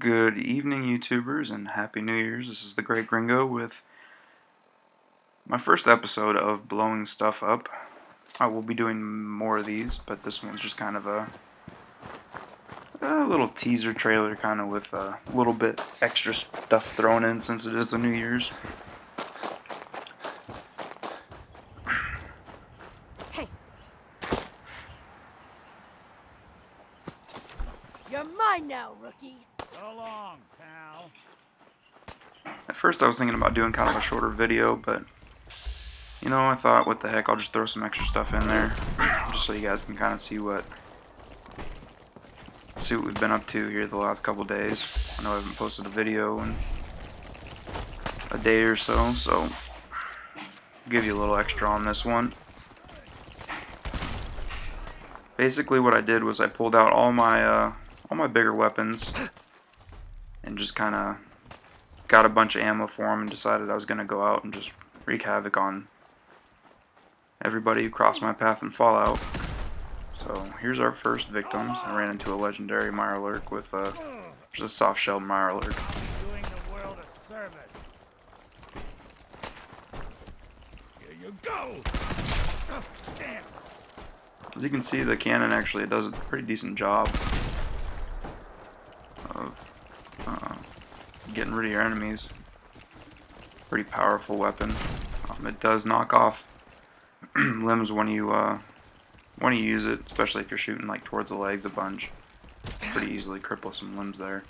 Good evening, YouTubers, and Happy New Year's. This is the Great Gringo with my first episode of Blowing Stuff Up. I will be doing more of these, but this one's just kind of a little teaser trailer, kind of with a little bit extra stuff thrown in since it is the New Year's. Hey! You're mine now, rookie! So long, pal. At first I was thinking about doing kind of a shorter video, but you know, I thought, what the heck, I'll just throw some extra stuff in there, just so you guys can kind of see what we've been up to here the last couple days. I know I haven't posted a video in a day or so, so I'll give you a little extra on this one. Basically what I did was I pulled out all my bigger weapons and just kind of got a bunch of ammo for them and decided I was going to go out and just wreak havoc on everybody who crossed my path in Fallout. So here's our first victims. I ran into a legendary Mirelurk with just a soft-shelled Mirelurk. Doing the world a service. Here you go. Oh, damn. As you can see, the cannon actually does a pretty decent job of getting rid of your enemies. Pretty powerful weapon. It does knock off limbs when you use it, especially if you're shooting like towards the legs a bunch. Pretty easily cripple some limbs there.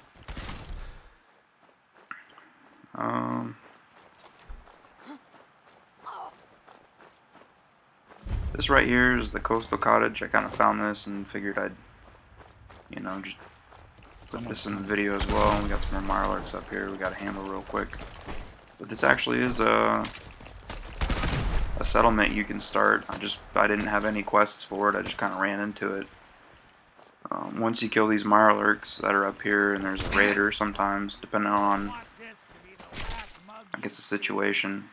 This right here is the Coastal Cottage. I kind of found this and figured I'd, you know, just put this in the video as well. We got some more Mirelurks up here we got to handle real quick. But this actually is a settlement you can start. I didn't have any quests for it. I just kind of ran into it. Once you kill these Mirelurks that are up here, and there's a raider sometimes, depending on, I guess, the situation.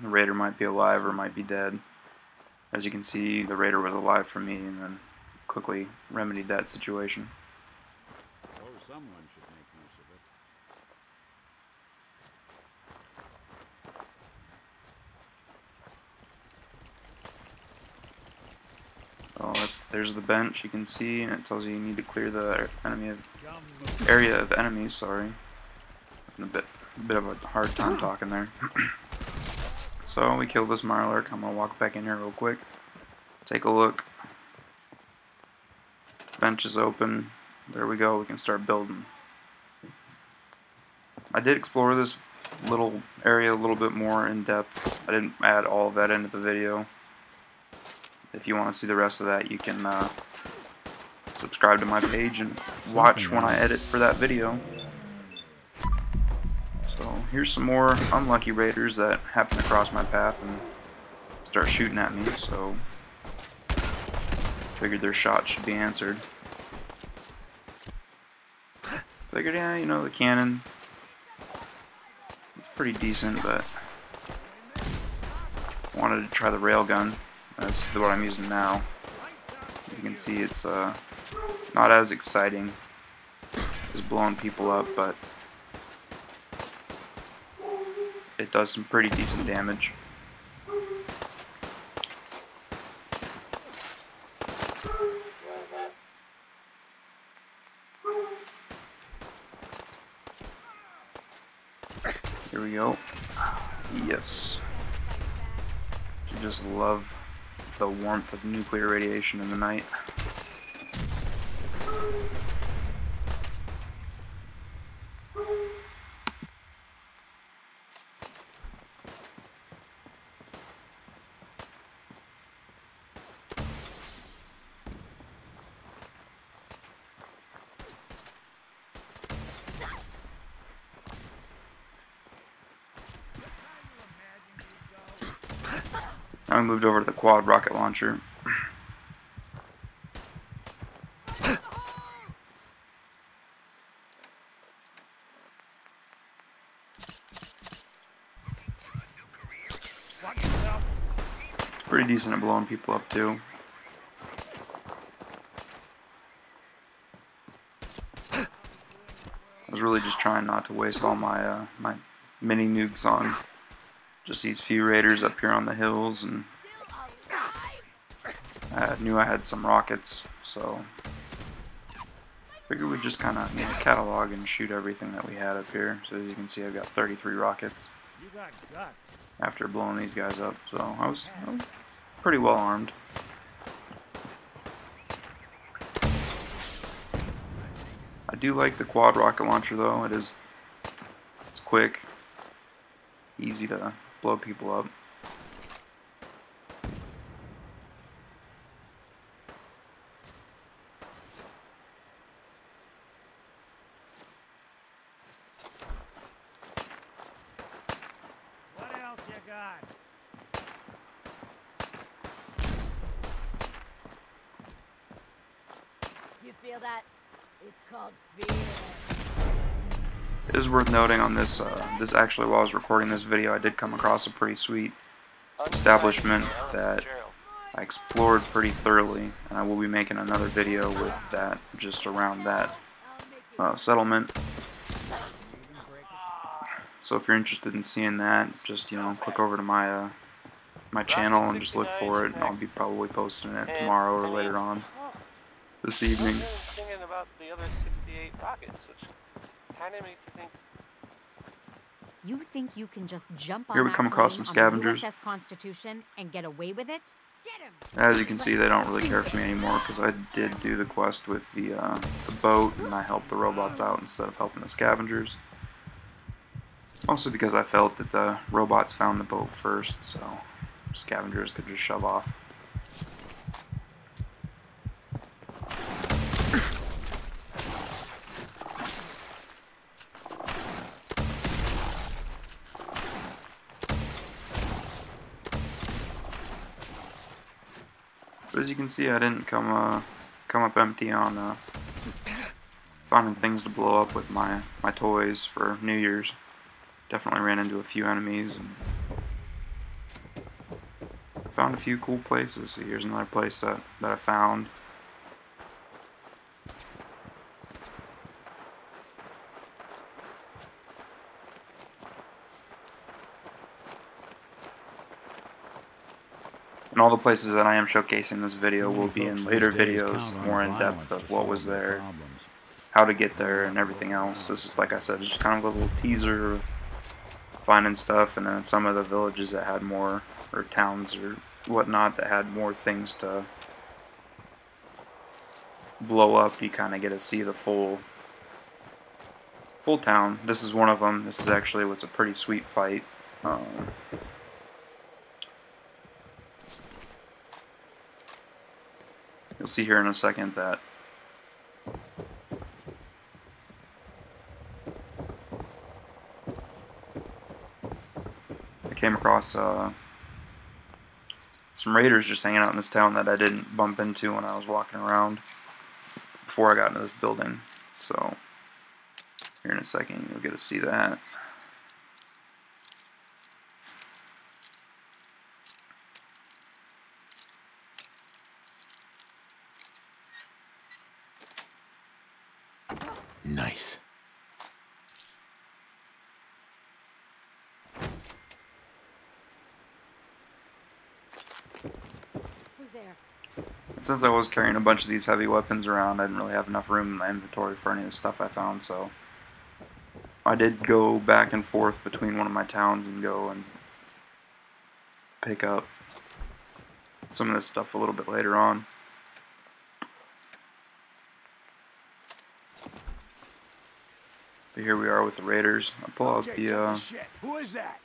The raider might be alive or might be dead. As you can see, the raider was alive for me and then quickly remedied that situation. Oh, someone should make use of it. So there's the bench, you can see, and it tells you need to clear the area of enemies. Sorry, having a bit of a hard time talking there. So we killed this Mirelurk. I'm gonna walk back in here real quick. Take a look. Bench is open. There we go. We can start building. I did explore this little area a little bit more in depth. I didn't add all of that into the video. If you want to see the rest of that, you can subscribe to my page and watch when I edit for that video. So here's some more unlucky raiders that happen to cross my path and start shooting at me, so figured their shots should be answered. Figured, yeah, you know, the cannon, it's pretty decent, but wanted to try the railgun. That's what I'm using now. As you can see, it's not as exciting as blowing people up, but it does some pretty decent damage. Here we go. Yes. You just love the warmth of nuclear radiation in the night. I moved over to the quad rocket launcher. It's pretty decent at blowing people up too. I was really just trying not to waste all my my mini nukes on just these few raiders up here on the hills, and I knew I had some rockets, so figured we'd just kind of catalog and shoot everything that we had up here. So as you can see, I've got 33 rockets You got guts. after blowing these guys up, so I was pretty well armed. I do like the quad rocket launcher though. It's quick, easy to blow people up. What else you got? You feel that? It's called fear. It is worth noting on this, actually while I was recording this video, I did come across a pretty sweet establishment that I explored pretty thoroughly, and I will be making another video with that, just around that I'll make it. settlement. So if you're interested in seeing that, just click over to my my channel and just look for it, and I'll be probably posting it tomorrow or later on this evening. I was thinking about the other 68 rockets, which kind of makes you think. You think you can just jump on Here we that come across plane some on the scavengers. USS Constitution and get away with it? Get him! As you can see, they don't really care for me anymore because I did do the quest with the boat, and I helped the robots out instead of helping the scavengers. Also because I felt that the robots found the boat first, so scavengers could just shove off. But as you can see, I didn't come up empty on finding things to blow up with my toys for New Year's. Definitely ran into a few enemies and found a few cool places. So here's another place that I found. And all the places that I am showcasing in this video will be in later videos, more in depth of what was there, how to get there, and everything else. This is, like I said, just kind of a little teaser of finding stuff, and then some of the villages that had more, or towns or whatnot, that had more things to blow up. You kind of get to see the full town. This is one of them. This is actually was a pretty sweet fight. You'll see here in a second that I came across some raiders just hanging out in this town that I didn't bump into when I was walking around before I got into this building. So here in a second you'll get to see that. Nice. Who's there? Since I was carrying a bunch of these heavy weapons around, I didn't really have enough room in my inventory for any of the stuff I found, so I did go back and forth between one of my towns and go and pick up some of this stuff a little bit later on. But here we are with the raiders. I pull out the Shit. Who is that?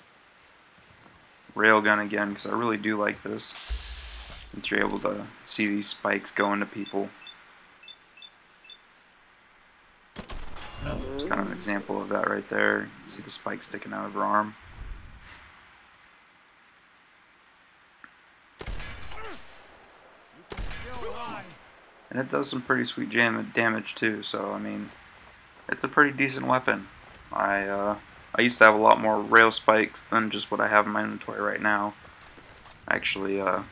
railgun again because I really do like this. Since you're able to see these spikes go into people. It's kind of an example of that right there. You can see the spike sticking out of her arm. And it does some pretty sweet damage too, so I mean, it's a pretty decent weapon. I used to have a lot more rail spikes than just what I have in my inventory right now. I actually had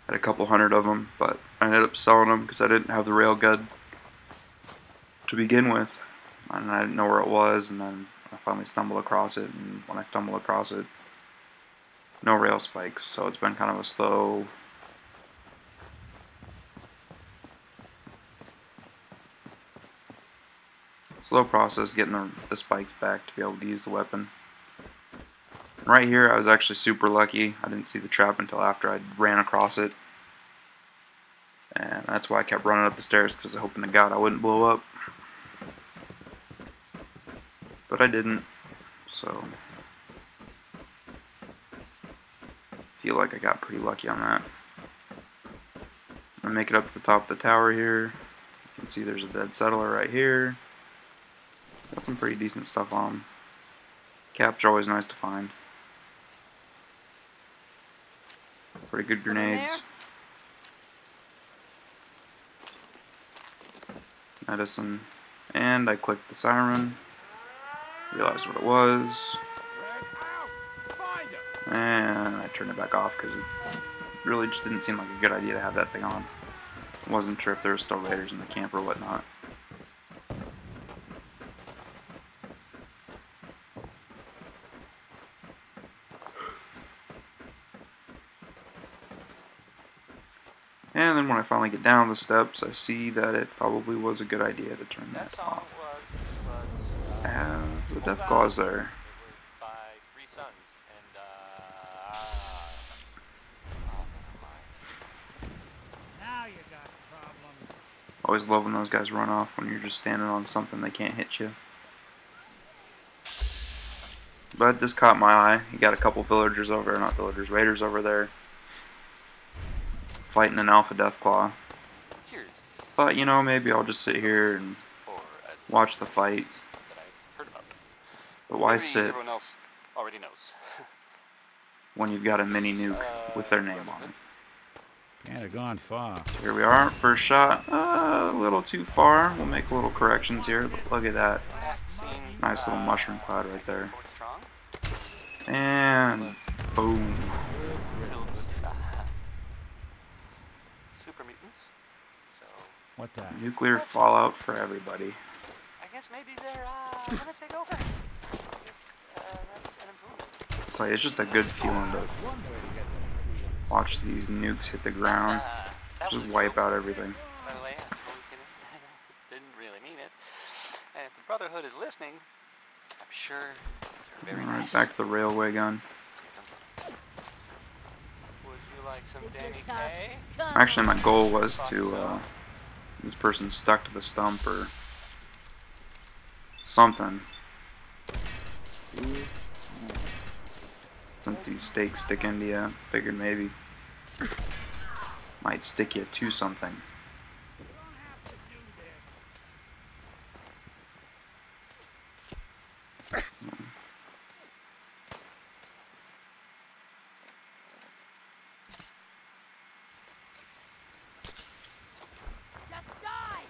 a couple hundred of them, but I ended up selling them because I didn't have the rail gun to begin with. and I didn't know where it was, and then I finally stumbled across it, and when I stumbled across it, no rail spikes, so it's been kind of a slow process getting the spikes back to be able to use the weapon. Right here I was actually super lucky. I didn't see the trap until after I ran across it, and that's why I kept running up the stairs, because I hoping to God I wouldn't blow up, but I didn't, so I feel like I got pretty lucky on that. I'm gonna make it up to the top of the tower here. You can see there's a dead settler right here. Got some pretty decent stuff on them. Caps are always nice to find. Pretty good grenades. Medicine. And I clicked the siren. Realized what it was. And I turned it back off because it really just didn't seem like a good idea to have that thing on. I wasn't sure if there were still raiders in the camp or whatnot. And then when I finally get down the steps, I see that it probably was a good idea to turn that off. As the Deathclaw is there. Now you got problems. Always love when those guys run off when you're just standing on something they can't hit you. But this caught my eye. You got a couple villagers over there, not villagers, raiders over there, fighting an alpha Deathclaw. Thought, you know, maybe I'll just sit here and watch the fight. But why sit Everyone else already knows. when you've got a mini nuke with their name on it? Can't have gone far. So here we are, first shot, a little too far. We'll make a little corrections here, but look at that. Nice little mushroom cloud right there. And boom. Super mutants. So What's that? Nuclear fallout for everybody. I guess maybe they're gonna take over. I guess that's an improvement. I'll tell you, it's just a good feeling to watch these nukes hit the ground. Just wipe out everything. By the way, didn't really mean it. And if the Brotherhood is listening, I'm sure you're very Alright, nice. back to the railway gun. Please don't kill me. Would you like some If Danny you're tough, K? come Actually, my on. goal was to, this person stuck to the stump or something. Since these stakes stick into you, figured maybe might stick you to something. Just die.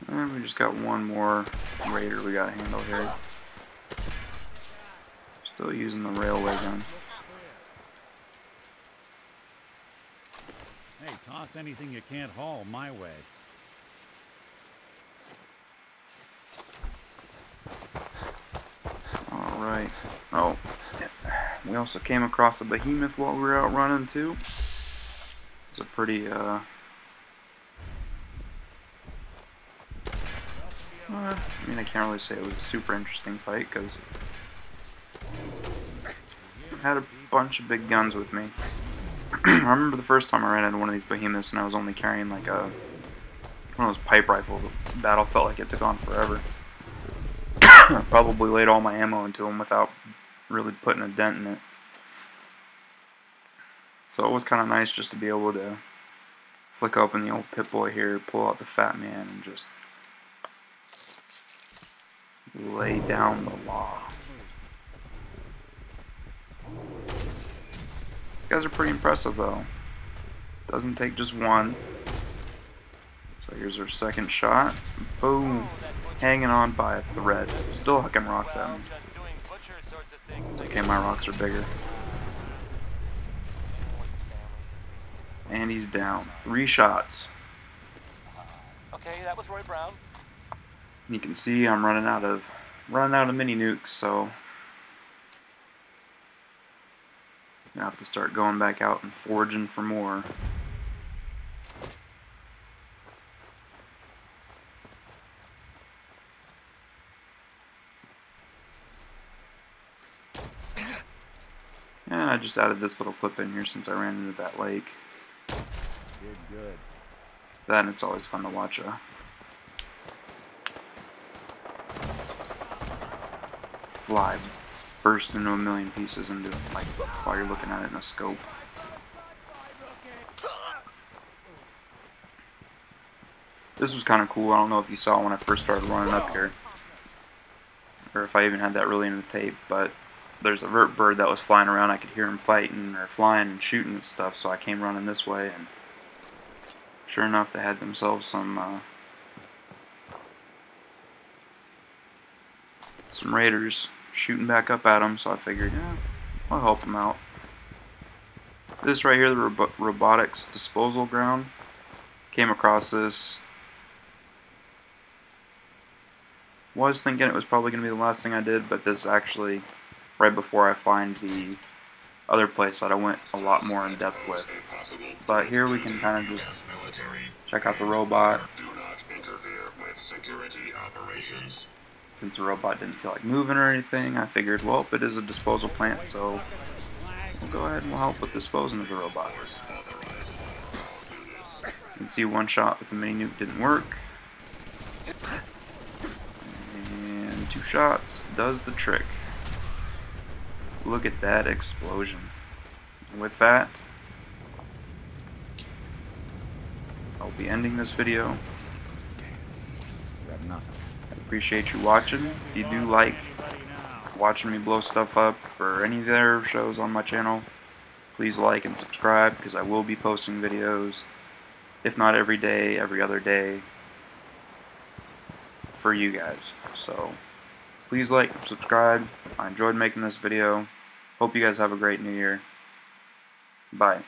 And we just got one more raider we gotta handle here. Still using the railway gun. Hey, toss anything you can't haul my way. Alright. Oh, we also came across a behemoth while we were out running too. It's a pretty, I mean, I can't really say it was a super interesting fight because I had a bunch of big guns with me. I remember the first time I ran into one of these behemoths and I was only carrying like one of those pipe rifles. The battle felt like it took on forever. I probably laid all my ammo into them without really putting a dent in it. So it was kind of nice just to be able to flick open the old Pip-Boy here, pull out the Fat Man, and just lay down the law. These guys are pretty impressive though. Doesn't take just one. So here's our second shot. Boom. Hanging on by a thread. Still hucking rocks at me. Okay, my rocks are bigger. And he's down. 3 shots. Okay, that was Roy Brown. You can see I'm running out of mini nukes, so I'm gonna have to start going back out and foraging for more. And I just added this little clip in here since I ran into that lake. Good. That, and it's always fun to watch a fly burst into a million pieces and do it, like, while you're looking at it in a scope. This was kind of cool. I don't know if you saw when I first started running up here, or if I even had that really in the tape, but there's a vert bird that was flying around. I could hear him fighting or flying and shooting and stuff, so I came running this way, and sure enough, they had themselves some raiders shooting back up at them, so I figured, yeah, I'll help them out. This right here, the robotics disposal ground, came across this. Was thinking it was probably going to be the last thing I did, but this is actually right before I find the other place that I went a lot more in depth with. But here we can kind of just check out the robot. Do not interfere with security operations. Since the robot didn't feel like moving or anything, I figured, well, it is a disposal plant, so we'll go ahead and we'll help with disposing of the robot. You can see one shot with the mini nuke didn't work. And 2 shots does the trick. Look at that explosion. And with that, I'll be ending this video. Got nothing. I appreciate you watching. If you do like watching me blow stuff up or any of their shows on my channel, please like and subscribe, because I will be posting videos, if not every day, every other day, for you guys. So please like and subscribe. I enjoyed making this video. Hope you guys have a great new year. Bye.